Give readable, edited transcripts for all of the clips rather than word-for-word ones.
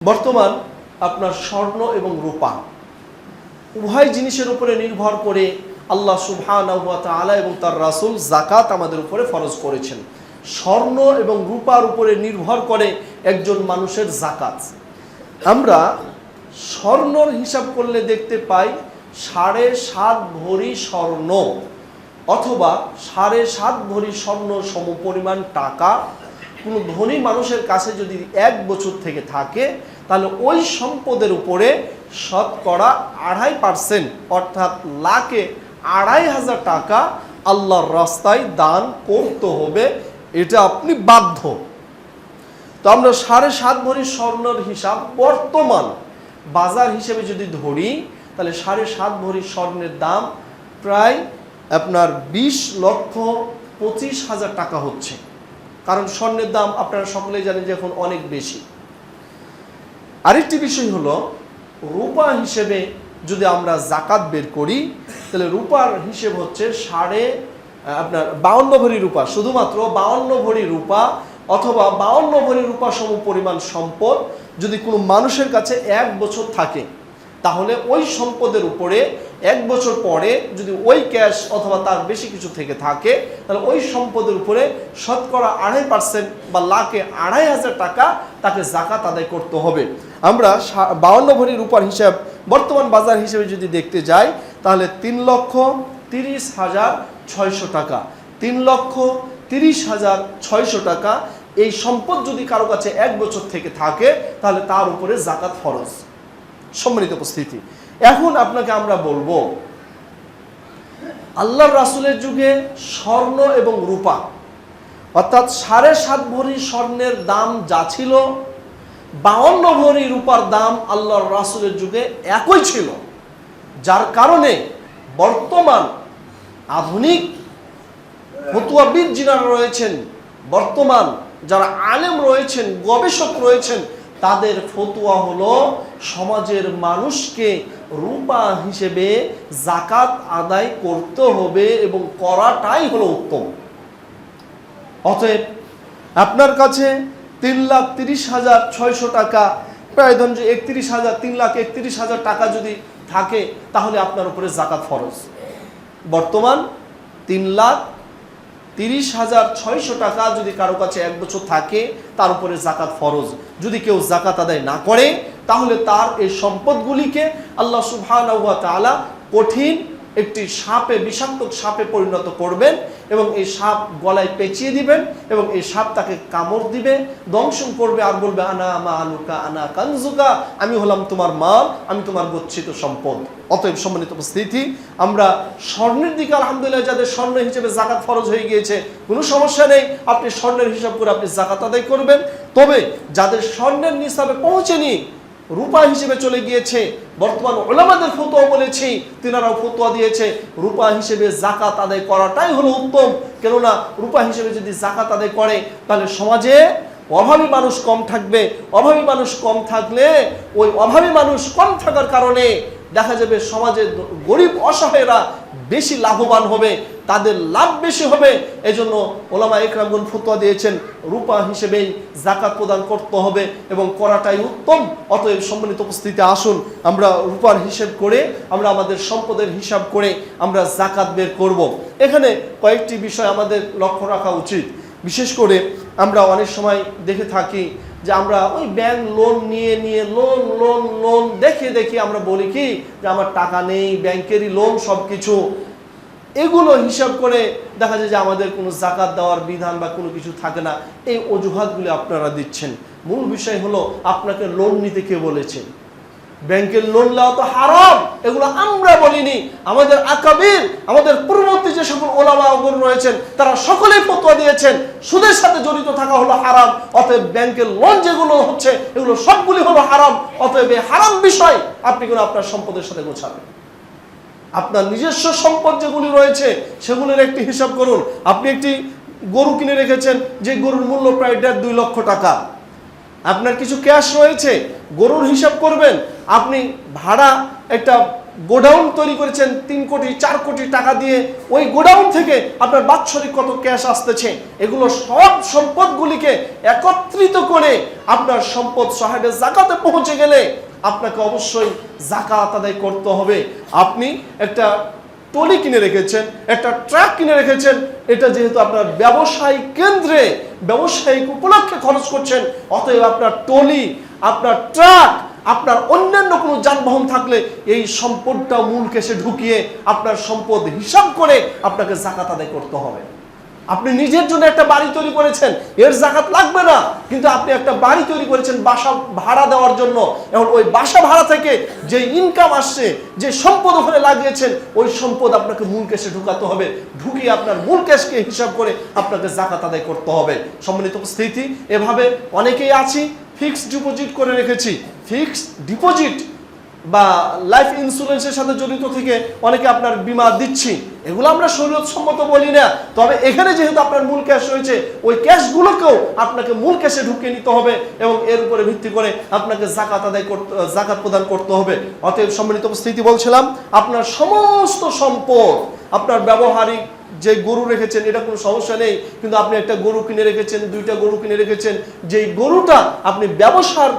বর্তমান আপনার স্বর্ণ এবং রূপা উভয় জিনিসের উপরে নির্ভর করে আল্লাহ সুবহানাহু ওয়া তাআলা এবং তার রাসূল যাকাত আমাদের উপরে ফরজ করেছেন। স্বর্ণ এবং রূপার উপরে নির্ভর করে একজন মানুষের যাকাত। আমরা স্বর্ণর হিসাব করলে দেখতে পাই 7.5 ভরি স্বর্ণ অথবা 7.5 ভরি স্বর্ণ সমপরিমাণ টাকা কোনো ধনী মানুষের কাছে যদি 1 বছর থেকে থাকে, তাহলে ওই সম্পদের উপরে শতকরা 2.5% অর্থাৎ লাখে 2,500 টাকা আল্লাহর রাস্তায় দান করতে হবে। এটা আপনি বাধ্য। তো আমরা 7.5 ভরি স্বর্ণের হিসাব বর্তমান বাজার হিসেবে যদি ধরি, তাহলে 7.5 ভরি স্বর্ণের দাম প্রায় আপনার 20,25,000 টাকা হচ্ছে। কারণ স্বর্ণের দাম আপনারা সকলেই জানেন যে এখন অনেক বেশি। আরেকটি বিষয় হলো, রূপা হিসেবে যদি আমরা যাকাত বের করি, তাহলে রূপার হিসেব হচ্ছে 52 ভরি রূপা, শুধুমাত্র 52 ভরি রূপা অথবা 52 ভরি রূপা সম পরিমাণ সম্পদ যদি কোনো মানুষের কাছে 1 বছর থাকে, তাহলে ওই সম্পদের উপরে 1 বছর পরে যদি ওই ক্যাশ অথবা তার বেশি কিছু থেকে থাকে, তাহলে ওই সম্পদের উপরে শতকরা 2.5% বা লাখে 2,500 টাকা তাকে যাকাত আদায় করতে হবে। আমরা 52 ভরি রূপার হিসাব বর্তমান বাজার হিসেবে যদি দেখতে যাই, তাহলে 3,30,600 টাকা, 3,30,600 টাকা এই সম্পদ যদি কারো কাছে 1 বছর থেকে থাকে, তাহলে তার উপরে যাকাত ফরজ। সম্মানিত উপস্থিতি, এখন আপনাকে আমরা বলবো, আল্লাহর রাসূলের যুগে স্বর্ণ এবং রূপা অর্থাৎ 7.5 ভরি স্বর্ণের দাম যা ছিল, 52 ভরি রূপার দাম আল্লাহর রাসূলের যুগে একই ছিল। যার কারণে বর্তমান আধুনিক ফতোয়াবিদ যিনারা রয়েছেন, বর্তমান যারা আলেম রয়েছেন, গবেষক রয়েছেন, তাদের ফতোয়া হলো সমাজের মানুষকে রূপা হিসেবে যাকাত আদায় করতে হবে এবং করাটাই হলো উত্তম। অতএব আপনার কাছে 3,30,600 টাকা, প্রায় ধরুন যে 3,31,000 টাকা যদি থাকে, তাহলে আপনার উপরে যাকাত ফরজ। বর্তমান 3,30,600 টাকা যদি কারো কাছে 1 বছর থাকে, তার উপরে যাকাত ফরজ। যদি কেউ যাকাত আদায় না করে, তাহলে তার এই সম্পদগুলিকে আল্লাহ সুবহানাহু ওয়া তাআলা কঠিন একটি সাপে, বিষাক্ত সাপে পরিণত করবেন এবং এই সাপ গলায় পেঁচিয়ে দিবেন এবং এই সাপ তাকে কামড় দিবে, দংশন করবে আর বলবে, আনা মালুকা আনা কানজুকা, আমি হলাম তোমার মাল, আমি তোমার গচ্ছিত সম্পদ। অতএব সম্মানিত উপস্থিতি, আমরা স্বর্ণের দিকে আলহামদুলিল্লাহ, যাদের স্বর্ণ হিসেবে যাকাত ফরজ হয়ে গিয়েছে, কোনো সমস্যা নেই, আপনি স্বর্ণের হিসাব করে আপনি যাকাত আদায় করবেন। তবে যাদের স্বর্ণের নিসাবে পৌঁছেনি, রূপা হিসেবে চলে গিয়েছে, বর্তমান উলামাদের ফতোয়া বলেছি, তিনারাও ফতোয়া দিয়েছে রূপা হিসেবে যাকাত আদায় করাটাই হলো উত্তম। কেননা রূপা হিসেবে যদি যাকাত আদায় করে, তাহলে সমাজে অভাবী মানুষ কম থাকবে। অভাবী মানুষ কম থাকলে, ওই অভাবী মানুষ কম থাকার কারণে দেখা যাবে সমাজে গরিব অসহায়রা বেশি লাভবান হবে, তাদের লাভ বেশি হবে। এজন্য ওলামা ইকরামগণ ফতোয়া দিয়েছেন রূপা হিসেবেই যাকাত প্রদান করতে হবে এবং করাটাই উত্তম। অতএব সম্মানিত উপস্থিতি, আসুন আমরা রূপার হিসেব করে, আমরা আমাদের সম্পদের হিসাব করে আমরা যাকাত বের করব। এখানে কয়েকটি বিষয় আমাদের লক্ষ্য রাখা উচিত। বিশেষ করে আমরা অনেক সময় দেখে থাকি যে আমরা ওই ব্যাংক লোন নিয়ে লোন দেখে আমরা বলি কি যে আমার টাকা নেই, ব্যাংকেরই লোন সব কিছু, এগুলো হিসাব করে দেখা যায় যে আমাদের কোনো যাকাত দেওয়ার বিধান বা কোনো কিছু থাকে না। এই অজুহাতগুলি আপনারা দিচ্ছেন। মূল বিষয় হলো, আপনাকে লোন নিতে কে বলেছে? ব্যাংকের লোন নেওয়া তো হারাম, এগুলো আমরা বলিনি। আমাদের আকাবির, আমাদের পূর্ববর্তী যে সকল ওলামাগণ রয়েছেন, তারা সকলেই ফতোয়া দিয়েছেন সুদের সাথে জড়িত থাকা হলো হারাম। অতএব ব্যাংকের লোন যেগুলো হচ্ছে, এগুলো সবগুলি হলো হারাম। অতএব এই হারাম বিষয় আপনি কোনো আপনার সম্পদের সাথে গোছাবেন। আপনার নিজস্ব সম্পদ যেগুলি রয়েছে, সেগুলির একটি হিসাব করুন। আপনি একটি গরু কিনে রেখেছেন, যে গরুর মূল্য প্রায় 1.5-2 লক্ষ টাকা। আপনার কিছু ক্যাশ রয়েছে, গরুর হিসাব করবেন। আপনি ভাড়া একটা গোডাউন তৈরি করেছেন 3 কোটি 4 কোটি টাকা দিয়ে, ওই গোডাউন থেকে আপনার বাৎসরিক কত ক্যাশ আসতেছে, এগুলো সব সম্পদগুলিকে একত্রিত করে আপনার সম্পদ সাহেবের যাকাতে পৌঁছে গেলে আপনাকে অবশ্যই যাকাত আদায় করতে হবে। আপনি একটা ট্রলি কিনে রেখেছেন, একটা ট্রাক কিনে রেখেছেন, এটা যেহেতু আপনার ব্যবসায়িক কেন্দ্রে ব্যবসায়িক উপলক্ষে খরচ করছেন, অতএব আপনার ট্রলি, আপনার ট্রাক, আপনার অন্যান্য কোনো যানবাহন থাকলে এই সম্পদটা মূল কেশে ঢুকিয়ে আপনার সম্পদ হিসাব করে আপনাকে যাকাত আদায় করতে হবে। আপনি নিজের জন্য একটা বাড়ি তৈরি করেছেন, এর যাকাত লাগবে না, কিন্তু আপনি একটা বাড়ি তৈরি করেছেন বাসা ভাড়া দেওয়ার জন্য, এখন ওই বাসা ভাড়া থেকে যে ইনকাম আসছে, যে সম্পদ ওখানে লাগিয়েছেন, ওই সম্পদ আপনাকে মূল কেশে ঢুকাতে হবে, ঢুকিয়ে আপনার মূল কেশকে হিসাব করে আপনাকে যাকাত আদায় করতে হবে। সম্মানিত উপস্থিতি, এভাবে অনেকেই আছি ফিক্সড ডিপোজিট করে রেখেছি, ফিক্সড ডিপোজিট বা লাইফ ইন্স্যুরেন্সের সাথে জড়িত থেকে অনেকে আপনার বীমা দিচ্ছি, এগুলো আমরা শরীয়তসম্মত বলি না। তবে এখানে যেহেতু আপনার মূল ক্যাশ রয়েছে, ওই ক্যাশগুলোকেও আপনাকে মূল ক্যাশে ঢুকিয়ে নিতে হবে এবং এর উপরে ভিত্তি করে আপনাকে যাকাত আদায় করতে, যাকাত প্রদান করতে হবে। অতএব সম্মানিত উপস্থিতি, বলছিলাম আপনার সমস্ত সম্পদ, আপনার ব্যবহারিক যে গরু রেখেছেন এটা কোনো সমস্যা নেই, কিন্তু আপনি একটা গরু কিনে রেখেছেন, 2টা গরু কিনে রেখেছেন, যেই গরুটা আপনি ব্যবসার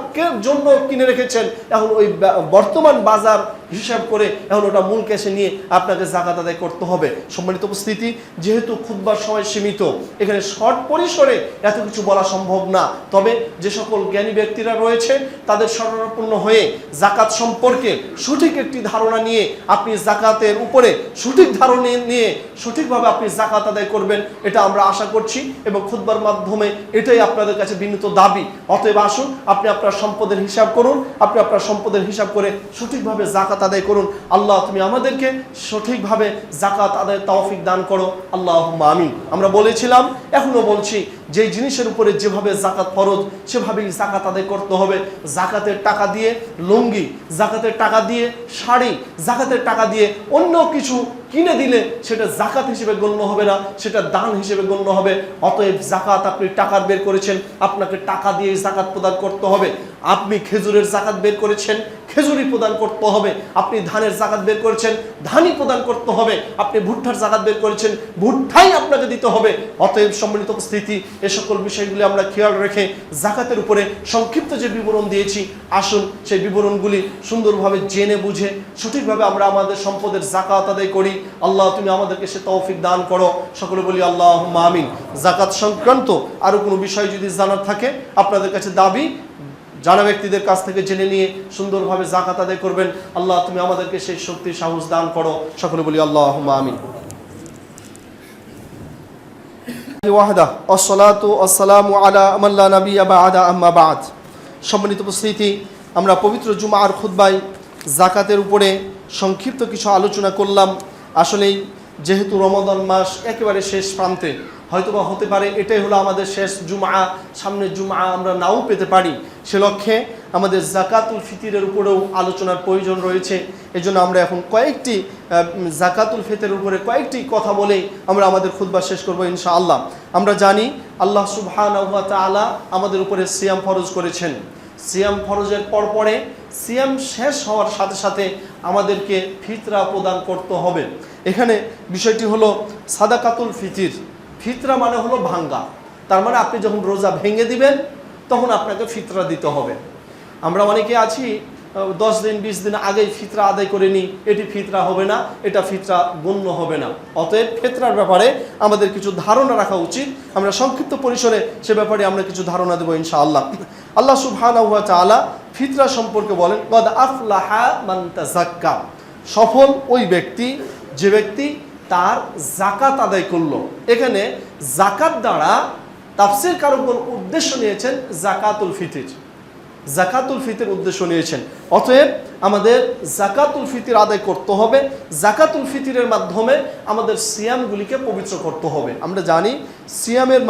জন্য কিনে রেখেছেন, এখন ওই বর্তমান বাজার হিসাব করে এখন ওটা মূল ক্যাশে নিয়ে আপনাকে যাকাত আদায় করতে হবে। সম্মানিত উপস্থিতি, যেহেতু খুতবার সময় সীমিত, এখানে শর্ট পরিসরে এত কিছু বলা সম্ভব না, তবে যে সকল জ্ঞানী ব্যক্তিরা রয়েছে তাদের শরণাপন্ন হয়ে যাকাত সম্পর্কে সঠিক একটি ধারণা নিয়ে আপনি যাকাতের উপরে সঠিক ধারণা নিয়ে সঠিকভাবে আপনি যাকাত আদায় করবেন, এটা আমরা আশা করছি এবং খুতবার মাধ্যমে এটাই আপনাদের কাছে বিনীত দাবি। অতএব আসুন, আপনি আপনার সম্পদের হিসাব করুন, আপনি আপনার সম্পদের হিসাব করে সঠিকভাবে যাকাত আদায় করুন। আল্লাহ তুমি আমাদেরকে সঠিকভাবে যাকাত আদায়ের তৌফিক দান করো, আল্লাহুম্মা আমিন। আমরা বলেছিলাম, এখনো বলছি, যে জিনিসের উপরে যেভাবে যাকাত ফরজ সেভাবেই যাকাত আদায় করতে হবে। যাকাতের টাকা দিয়ে লুঙ্গি, যাকাতের টাকা দিয়ে শাড়ি, যাকাতের টাকা দিয়ে অন্য কিছু কিনে দিলে সেটা যাকাত হিসেবে গণ্য হবে না, সেটা দান হিসেবে গণ্য হবে। অতএব যাকাত আপনি টাকার বের করেছেন, আপনাকে টাকা দিয়ে যাকাত প্রদান করতে হবে। আপনি খেজুরের যাকাত বের করেছেন, খেজুরি প্রদান করতে হবে। আপনি ধানের যাকাত বের করেছেন, ধানই প্রদান করতে হবে। আপনি ভুট্টার যাকাত বের করেছেন, ভুট্টাই আপনাকে দিতে হবে। অতএব সম্মিলিত উপস্থিতি, এ সকল বিষয়গুলি আমরা খেয়াল রেখে যাকাতের উপরে সংক্ষিপ্ত যে বিবরণ দিয়েছি, আসুন সেই বিবরণগুলি সুন্দরভাবে জেনে বুঝে সঠিকভাবে আমরা আমাদের সম্পদের যাকাত আদায় করি। আল্লাহ তুমি আমাদেরকে সে তৌফিক দান করো। সকলে বলি আল্লাহুম্মা আমিন। যাকাত সংক্রান্ত আরো কোনো বিষয় যদি জানার থাকে, আপনাদের কাছে দাবি, জানা ব্যক্তিদের কাছ থেকে জেনে নিয়ে সুন্দরভাবে যাকাত আদায় করবেন। আল্লাহ তুমি আমাদেরকে সেই শক্তি সাহস দান করো। সকলে বলি আল্লাহুম্মা আমিন। ওয়াহদা আসসালাতু ওয়াসসালামু আলা মান লা নাবিয়্যা বা'দা, আম্মা বা'দ। সম্মানিত উপস্থিতি, আমরা পবিত্র জুমার খুতবায় যাকাতের উপরে সংক্ষিপ্ত কিছু আলোচনা করলাম। আসলেই যেহেতু রমাদান মাস একেবারে শেষ প্রান্তে, হয়তোবা হতে পারে এটাই হলো আমাদের শেষ জুমা, সামনের জুমা আমরা নাও পেতে পারি, সে লক্ষ্যে আমাদের যাকাতুল ফিতরের উপরেও আলোচনার প্রয়োজন রয়েছে। এজন্য আমরা এখন কয়েকটি যাকাতুল ফিতরের উপরে কয়েকটি কথা বলেই আমরা আমাদের খুতবা শেষ করব ইনশাআল্লাহ। আমরা জানি আল্লাহ সুবহানাহু ওয়া তাআলা আমাদের উপরে সিয়াম ফরজ করেছেন। সিয়াম ফরজের পরে সিয়াম শেষ হওয়ার সাথে সাথে আমাদেরকে ফিতরা প্রদান করতে হবে। এখানে বিষয়টি হলো সাদাকাতুল ফিতর। ফিতরা মানে হলো ভাঙ্গা, তার মানে আপনি যখন রোজা ভেঙে দিবেন তখন আপনাকে ফিতরা দিতে হবে। আমরা অনেকে আছি 10 দিন 20 দিন আগেই ফিতরা আদায় করে নিই, এটি ফিতরা হবে না, এটা ফিতরা গণ্য হবে না। অতএব ফিতরার ব্যাপারে আমাদের কিছু ধারণা রাখা উচিত। আমরা সংক্ষিপ্ত পরিসরে সে ব্যাপারে আমরা কিছু ধারণা দেব ইনশাআল্লাহ। আল্লাহ সুবহানাহু ওয়া তাআলা ফিতরা সম্পর্কে বলেন, কদ আফলাহা মান তাযাক্কা, সফল ওই ব্যক্তি যে ব্যক্তি তার যাকাত আদায় করলো। এখানে যাকাত দ্বারা তাফসীর কারকগণ উদ্দেশ্য নিয়েছেন যাকাতুল ফিতর, যাকাতুল ফিতর উদ্দেশ্য নিয়েছেন। অতএব আমাদের যাকাতুল ফিতর আদায় করতে হবে। যাকাতুল ফিতরের মাধ্যমে আমাদের সিয়ামগুলিকে পবিত্র করতে হবে। আমরা জানি সিয়ামের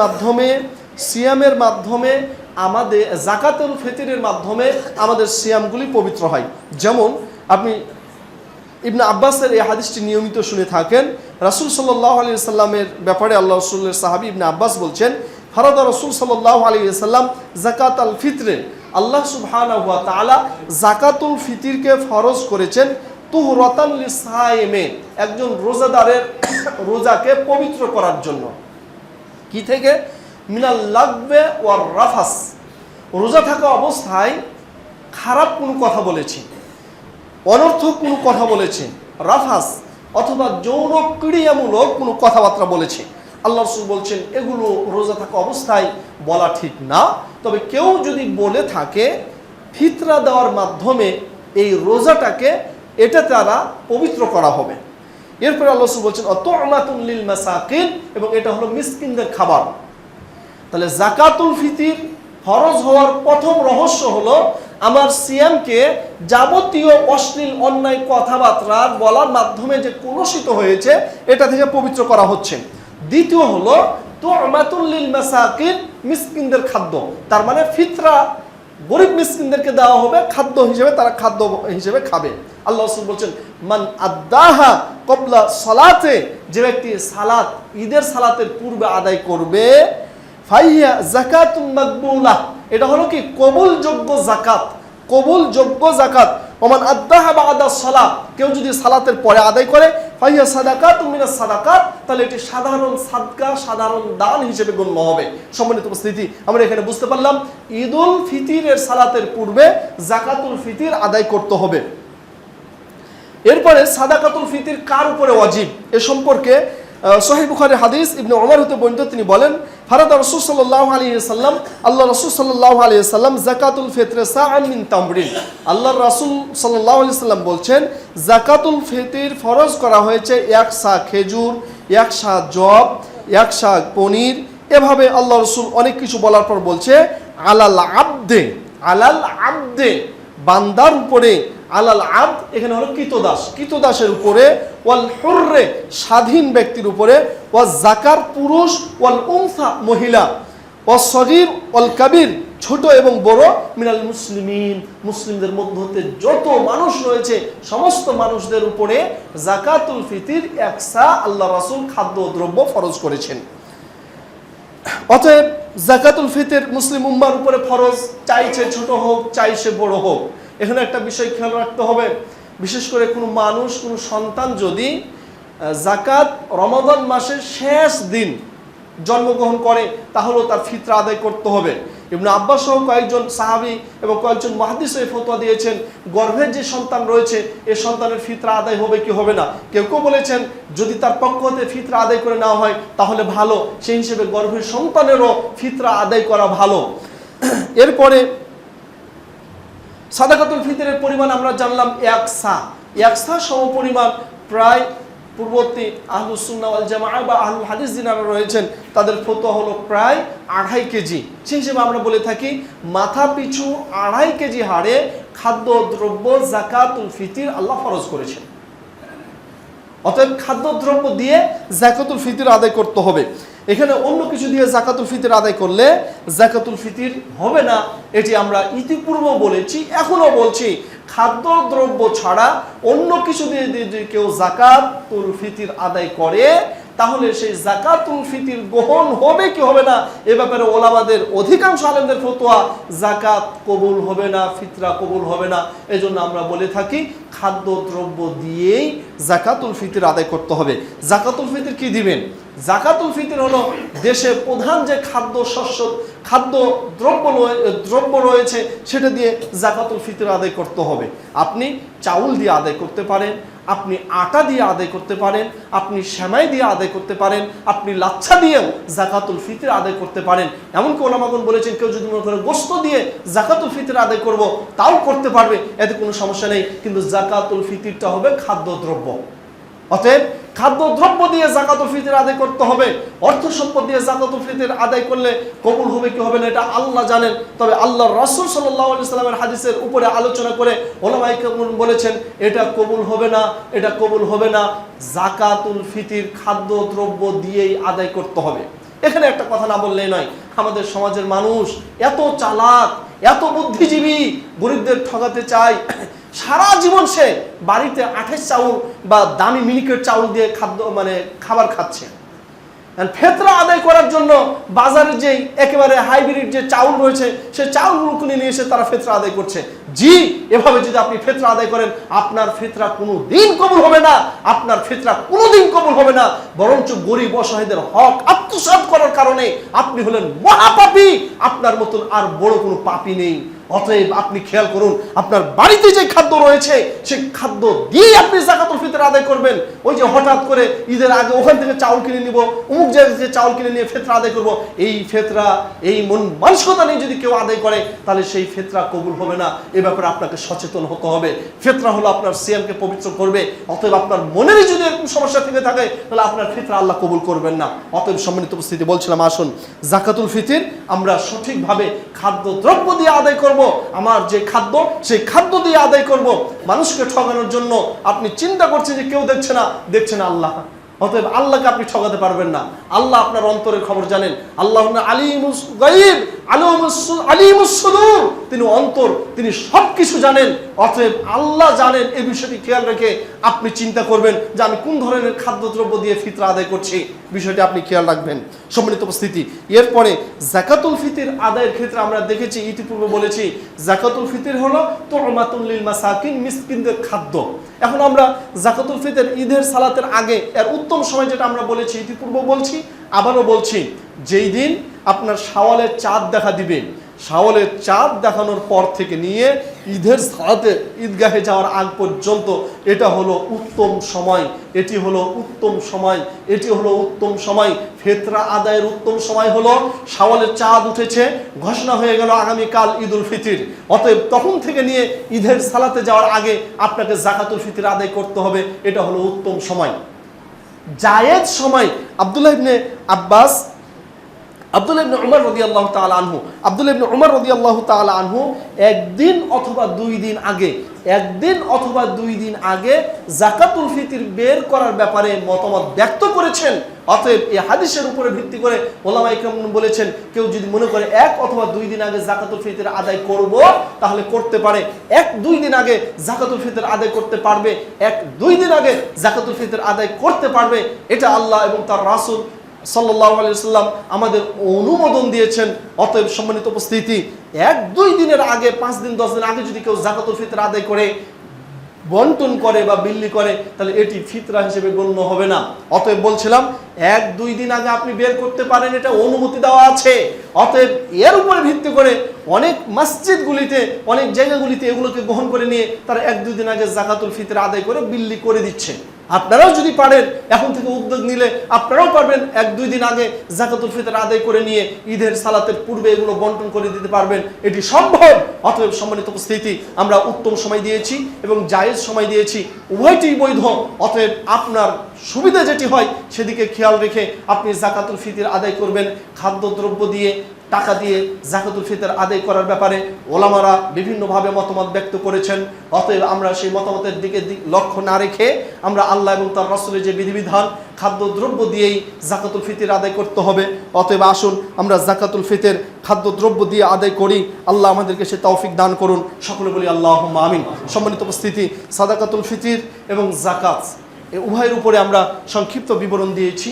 মাধ্যমে আমাদের যাকাতুল ফিতরের মাধ্যমে আমাদের সিয়ামগুলি পবিত্র হয়। যেমন আপনি ইবনে আব্বাসের এই হাদিসটি নিয়মিত শুনে থাকেন। রাসূল সাল্লাল্লাহু আলাইহি ওয়াসাল্লামের ব্যাপারে আল্লাহ রাসূলের সাহাবী ইবনে আব্বাস বলছেন, ফারাদা রাসূল সাল্লাল্লাহু আলাইহি ওয়াসাল্লাম যাকাতাল ফিতরে, আল্লাহ সুবহানাহু ওয়া তাআলা যাকাতুল ফিতরকে ফরজ করেছেন তুহরাতান লিসাইমে, একজন রোজাদারের রোজাকে পবিত্র করার জন্য। কি থেকে? মিনাল লাগবে ওয়ার রাফাস, রোজা থাকা অবস্থায় খারাপ কোনো কথা বলেছে, অনর্থক কোনো কথা বলেছে, রাফাস অথবা যৌন ক্রিয়ামূলক কোনো কথাবার্তা বলেছে, আল্লাহ রাসূল বলছেন এগুলো রোজা থাকা অবস্থায় বলা ঠিক না। তবে কেউ যদি বলে থাকে, ফিতরা দেওয়ার মাধ্যমে এই রোজাটাকে এটা তারা পবিত্র করা হবে। এরপরে আল্লাহ রাসূল বলছেন তু'মাতুন লিল মাসাকিন, এবং এটা হলো মিসকিনদের খাবার। তাহলে যাকাতুল ফিতির ফরজ হওয়ার প্রথম রহস্য হলো আমার সিয়ামকে যাবতীয় অশ্লীল অন্যায় কথাবার্তা বলার মাধ্যমে যে কলুষিত হয়েছে এটা থেকে পবিত্র করা হচ্ছে। দ্বিতীয় হলো তু'মাতুল লিল মাসাকিন, মিসকিনদের খাদ্য। তার মানে ফিতরা গরিব মিসকিনদেরকে দেওয়া হবে খাদ্য হিসেবে, তারা খাদ্য হিসেবে খাবে। আল্লাহ রাসূল বলছেন মান আদাহা ক্বাবলা সালাতে, যে ব্যক্তি সালাত ঈদের সালাতের পূর্বে আদায় করবে, ফাইয়া যাকাতুন মাকবুলা, এটা হলো কি কবুলযোগ্য যাকাত, কবুলযোগ্য যাকাত। ওমান আদাহা বাদা সালাত, কেউ যদি সালাতের পরে আদায় করে, ফাইয়া সাদাকাতুম মিনাস সাদাকাত, তাহলে এটি সাধারণ সাদকা, সাধারণ দান হিসেবে গণ্য হবে। সম্মানিত উপস্থিতি, আমরা এখানে বুঝতে পারলাম ঈদুল ফিতরের সালাতের পূর্বে যাকাতুল ফিতর আদায় করতে হবে। এরপরে সাদাকাতুল ফিতর কার উপরে ওয়াজিব, এ সম্পর্কে সহিহ বুখারীর হাদিস ইবনে ওমর হতে বর্ণিত, তিনি বলেন ফারাদা রাসূল সাল্লাল্লাহু আলাইহি ওয়াসাল্লাম, আল্লাহ রাসূল সাল্লাল্লাহু আলাইহি ওয়াসাল্লাম যাকাতুল ফিতরে সাআন মিন তামরিন, আল্লাহর রাসূল সাল্লাল্লাহু আলাইহি ওয়াসাল্লাম বলছেন যাকাতুল ফিতর ফরজ করা হয়েছে 1 সা খেজুর, 1 সা জব, 1 সা পনির। এভাবে আল্লাহ রাসূল অনেক কিছু বলার পর বলছে আলাল আবদে, আলাল আবদে বান্দার উপরে, আলাল আবদ এখানে হলো কৃতদাস, কৃতদাসের উপরে, ওয়াল হুররে স্বাধীন ব্যক্তির উপরে, ওয়াল যাকার পুরুষ, ওয়াল উনসা মহিলা, ওয়াল সগীর ওয়াল কাবীর ছোট এবং বড়, মিনাল মুসলিমিন মুসলিমদের মধ্য হতে যত মানুষ রয়েছে সমস্ত মানুষদের উপরে যাকাতুল ফিতর 1 সা আল্লাহ রাসূল খাদ্য দ্রব্য ফরজ করেছেন। অতএব যাকাতুল ফিতর মুসলিম উম্মার উপরে ফরজ, চাইছে ছোট হোক চাইছে বড় হোক। এখানে একটা বিষয় খেয়াল রাখতে হবে, বিশেষ করে কোনো মানুষ, কোনো সন্তান যদি যাকাত রমাদান মাসের শেষ দিন জন্মগ্রহণ করে তাহলেও তার ফিতরা আদায় করতে হবে। ইবনে আব্বাস সহ কয়েকজন সাহাবী এবং কয়েকজন মুহাদ্দিস এই ফতোয়া দিয়েছেন গর্ভের যে সন্তান রয়েছে এই সন্তানের ফিতরা আদায় হবে কি হবে না। কেউ কেউ বলেছেন যদি তার পক্ষ হতে ফিতরা আদায় করে নেওয়া হয় তাহলে ভালো, সেই হিসেবে গর্ভের সন্তানেরও ফিতরা আদায় করা ভালো। এরপরে সাদাকাতুল ফিতরের পরিমাণ আমরা জানলাম 1 সা, 1 সা সমপরিমাণ প্রায় পূর্ববর্তী আহলুস সুন্নাহ ওয়াল জামাআহ বা আহলুল হাদিস যিনারা রয়েছেন তাদের ফতোয়া হলো প্রায় 2.5 কেজি। সেই হিসেবে আমরা বলে থাকি মাথা পিছু 2.5 কেজি হারে খাদ্যদ্রব্য যাকাতুল ফিতর আল্লাহ ফরজ করেছেন। অতএব খাদ্যদ্রব্য দিয়ে যাকাতুল ফিতর আদায় করতে হবে। এখানে অন্য কিছু দিয়ে যাকাতুল ফিতর আদায় করলে যাকাতুল ফিতর হবে না, এটি আমরা ইতিপূর্বে বলেছি, এখনো বলছি। খাদ্যদ্রব্য ছাড়া অন্য কিছু দিয়ে যদি কেউ যাকাতুল ফিতর আদায় করে তাহলে সেই যাকাতুল ফিতর গ্রহণ হবে কি হবে না এ ব্যাপারে ওলামাদের অধিকাংশ আলেমদের ফতোয়া যাকাত কবুল হবে না, ফিতরা কবুল হবে না। এজন্য আমরা বলে থাকি খাদ্যদ্রব্য দিয়েই যাকাতুল ফিতর আদায় করতে হবে। যাকাতুল ফিতর কি দিবেন? যাকাতুল ফিতর হলো দেশে প্রধান যে খাদ্য দ্রব্য রয়েছে সেটা দিয়ে যাকাতুল ফিতর আদায় করতে হবে। আপনি চাউল দিয়ে আদায় করতে পারেন, আপনি আটা দিয়ে আদায় করতে পারেন, আপনি সেমাই দিয়ে আদায় করতে পারেন, আপনি লাচ্ছা দিয়েও যাকাতুল ফিতর আদায় করতে পারেন। এমনকি ওলামাগণ বলেছেন কেউ যদি মনে করে গোশত দিয়ে যাকাতুল ফিতর আদায় করব তাও করতে পারবে, এতে কোনো সমস্যা নেই। কিন্তু যাকাতুল ফিতরটা হবে খাদ্যদ্রব্য। অতএব খাদ্যদ্রব্য দিয়ে যাকাতুল ফিতর আদায় করতে হবে। অর্থ সম্পদ দিয়ে যাকাতুল ফিতর আদায় করলে কবুল হবে কি হবে না এটা আল্লাহ জানেন। তবে আল্লাহর রাসূল সাল্লাল্লাহু আলাইহি সাল্লামের হাদিসের উপরে আলোচনা করে ওলামায়ে কেরাম বলেছেন এটা কবুল হবে না, এটা কবুল হবে না। যাকাতুল ফিতর খাদ্যদ্রব্য দিয়েই আদায় করতে হবে। এখানে একটা কথা না বললেই নয়, আমাদের সমাজের মানুষ এত চালাক, এত বুদ্ধিজীবী, গরিবদের ঠকাতে চায়। সারা জীবন সে বাড়িতে আঠের চাউল বা দামি মিনিকেট চাউল দিয়ে খাবার খাচ্ছে। ফিতরা আদায় করার জন্য বাজারে যে একেবারে হাইব্রিড যে চাউল রয়েছে সে চাউলগুলো কিনে নিয়ে এসে তারা ফিতরা আদায় করছে। জি, এভাবে যদি আপনি ফিতরা আদায় করেন, আপনার ফিতরা কোনোদিন কবুল হবে না, আপনার ফিতরা কোনোদিন কবুল হবে না, বরঞ্চ গরিব অসহায়দের হক আত্মসাৎ করার কারণে আপনি হলেন মহাপাপী। আপনার মতন আর বড় কোনো পাপী নেই। অতএব আপনি খেয়াল করুন, আপনার বাড়িতে যে খাদ্য রয়েছে সেই খাদ্য দিয়ে আপনি যাকাতুল ফিতর আদায় করবেন। ওই যে হঠাৎ করে ঈদের আগে ওখান থেকে চাউল কিনে নিব, অমুক জায়গা থেকে চাউল কিনে নিয়ে ফিতরা আদায় করব, এই ফিতরা, এই মন মানসিকতা নিয়ে যদি কেউ আদায় করে, তাহলে সেই ফিতরা কবুল হবে না। এ ব্যাপারে আপনাকে সচেতন হতে হবে। ফিতরা হলো আপনার সিয়ামকে পবিত্র করবে। অতএব আপনার মনেরই যদি এরকম সমস্যা থেকে থাকে, তাহলে আপনার ফিতরা আল্লাহ কবুল করবেন না। অতএব সম্মানিত উপস্থিতি, বলছিলাম আসুন যাকাতুল ফিতর আমরা সঠিকভাবে খাদ্য দ্রব্য দিয়ে আদায় করব। আমার যে খাদ্য, সেই খাদ্য দিয়ে আদায় করব। মানুষকে ঠকানোর জন্য আপনি চিন্তা করছেন যে কেউ দেখছে না, দেখছে না আল্লাহ। অতএব আল্লাহকে আপনি ঠকাতে পারবেন না। আল্লাহ আপনার অন্তরের খবর জানেন। আল্লাহ আলিমুস গায়ব, আলিমুস সুদূর, তিনি অন্তর, তিনি সবকিছু জানেন। অতএব আল্লাহ জানেন। এই বিষয়টি খেয়াল রেখে আপনি চিন্তা করবেন যে আমি কোন ধরনের খাদ্যদ্রব্য দিয়ে ফিতরা আদায় করছি, বিষয়টি আপনি খেয়াল রাখবেন। সম্মানিত উপস্থিতি, এরপরে যাকাতুল ফিতর আদায়ের ক্ষেত্রে আমরা দেখেছি, ইতিপূর্বে বলেছি, যাকাতুল ফিতর হলো তু'মাতুল লিল মাসাকিন, মিসকিনদের খাদ্য। এখন আমরা যাকাতুল ফিতর ঈদের সালাতের আগে এর উত্তম সময় যেটা আমরা বলেছি, ইতিপূর্বে বলছি, আবারও বলছি, যেই দিন আপনার শাওয়ালের চাঁদ দেখা দিবে, শাওয়ালের চাঁদ দেখানোর পর থেকে নিয়ে ঈদের সালাতে ঈদগাহে যাওয়ার আগ পর্যন্ত এটা হলো উত্তম সময়। এটি হলো উত্তম সময়, এটি হলো উত্তম সময়। ফিতরা আদায়ের উত্তম সময় হলো শাওয়ালের চাঁদ উঠেছে, ঘোষণা হয়ে গেল আগামীকাল ঈদুল ফিতর। অতএব তখন থেকে নিয়ে ঈদের সালাতে যাওয়ার আগে আপনাকে যাকাতুল ফিতর আদায় করতে হবে। এটা হলো উত্তম সময়। জায়েজ সময়, আব্দুল্লাহ ইবনে আব্বাস, আব্দুল্লাহ ইবনে উমর রাদিয়াল্লাহু তাআলা আনহু, আব্দুল্লাহ ইবনে উমর রাদিয়াল্লাহু তাআলা আনহু একদিন অথবা দুই দিন আগে, একদিন অথবা দুই দিন আগে যাকাতুল ফিতর বের করার ব্যাপারে মতামত ব্যক্ত করেছেন। অতএব এই হাদিসের উপরে ভিত্তি করে ওলামায়ে কেরাম বলেছেন, কেউ যদি মনে করে এক অথবা দুই দিন আগে যাকাতুল ফিতর আদায় করব, তাহলে করতে পারে। এক দুই দিন আগে যাকাতুল ফিতর আদায় করতে পারবে, এক দুই দিন আগে যাকাতুল ফিতর আদায় করতে পারবে। এটা আল্লাহ এবং তার রাসূল সাল্লাল্লাহু আলাইহি ওয়াসাল্লাম আমাদের অনুমোদন দিয়েছেন। অতএব সম্মানিত উপস্থিতি, এক দুই দিনের আগে, 5 দিন 10 দিন আগে যদি কেউ যাকাতুল ফিতর আদায় করে, বন্টন করে বা বিল্লি করে, তাহলে এটি ফিতরা হিসেবে গণ্য হবে না। অতএব বলছিলাম, এক দুই দিন আগে আপনি বের করতে পারেন, এটা অনুমতি দেওয়া আছে। অতএব এর উপরে ভিত্তি করে অনেক মসজিদগুলিতে, অনেক জায়গাগুলিতে এগুলোকে গ্রহণ করে নিয়ে তারা এক দুই দিন আগে যাকাতুল ফিতর আদায় করে বিল্লি করে দিচ্ছে। আপনারাও যদি পারেন, এখন থেকে উদ্যোগ নিলে আপনারাও পারবেন এক দুই দিন আগে যাকাতুল ফিতর আদায় করে নিয়ে ঈদের সালাতের পূর্বে এগুলো বন্টন করে দিতে পারবেন। এটি সম্ভব। অতএব সম্মানিত উপস্থিতি, আমরা উত্তম সময় দিয়েছি এবং জায়েজ সময় দিয়েছি, উভয়টিই বৈধ। অতএব আপনার সুবিধা যেটি হয় সেদিকে খেয়াল রেখে আপনি যাকাতুল ফিতর আদায় করবেন। খাদ্যদ্রব্য দিয়ে, টাকা দিয়ে যাকাতুল ফিতর আদায় করার ব্যাপারে ওলামারা বিভিন্নভাবে মতামত ব্যক্ত করেছেন। অতএব আমরা সেই মতামতের দিকে লক্ষ্য না রেখে আমরা আল্লাহ এবং তার রাসূলের যে বিধিবিধান, খাদ্যদ্রব্য দিয়েই যাকাতুল ফিতর আদায় করতে হবে। অতএব আসুন আমরা যাকাতুল ফিতর খাদ্যদ্রব্য দিয়ে আদায় করি। আল্লাহ আমাদেরকে সে তৌফিক দান করুন। সকলে বলি আল্লাহুম্মা আমিন। সম্মানিত উপস্থিতি, সাদাকাতুল ফিতর এবং যাকাত এই উভয়ের উপরে আমরা সংক্ষিপ্ত বিবরণ দিয়েছি।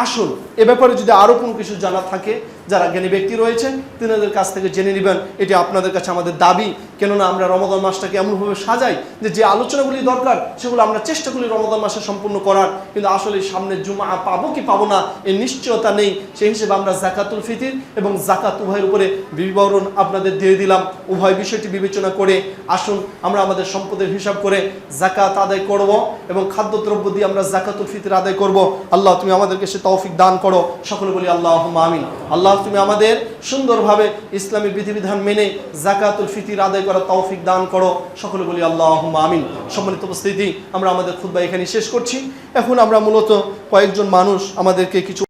আসুন এ ব্যাপারে যদি আরও কোনো কিছু জানা থাকে, যারা জ্ঞানী ব্যক্তি রয়েছেন তিনাদের কাছ থেকে জেনে নেবেন। এটি আপনাদের কাছে আমাদের দাবি। কেননা আমরা রমাদান মাসটাকে এমনভাবে সাজাই যে আলোচনাগুলি দরকার সেগুলো আমরা চেষ্টা করি রমাদান মাসে সম্পূর্ণ করার, কিন্তু আসলে সামনে জুমা পাবো কি পাবো না এর নিশ্চয়তা নেই। সেই হিসেবে আমরা যাকাতুল ফিতর এবং যাকাত উভয়ের উপরে বিবরণ আপনাদের দিয়ে দিলাম। উভয় বিষয়টি বিবেচনা করে আসুন আমরা আমাদের সম্পদের হিসাব করে যাকাত আদায় করব এবং খাদ্যদ্রব্য দিয়ে আমরা যাকাতুল ফিতর আদায় করব। আল্লাহ তুমি আমাদেরকে সে তৌফিক দান করো। সকলে বলি আল্লাহুম্মা আমিন। আল্লাহ তুমি আমাদের সুন্দরভাবে ইসলামী বিধিবিধান মেনে যাকাতুল ফিতর আদায় করার তৌফিক দান করো। সকলে বলি আল্লাহুম্মা আমিন। সম্মানিত উপস্থিতি, আমরা আমাদের খুতবা এখানে শেষ করছি। এখন আমরা মূলত কয়েকজন মানুষ আমাদেরকে কিছু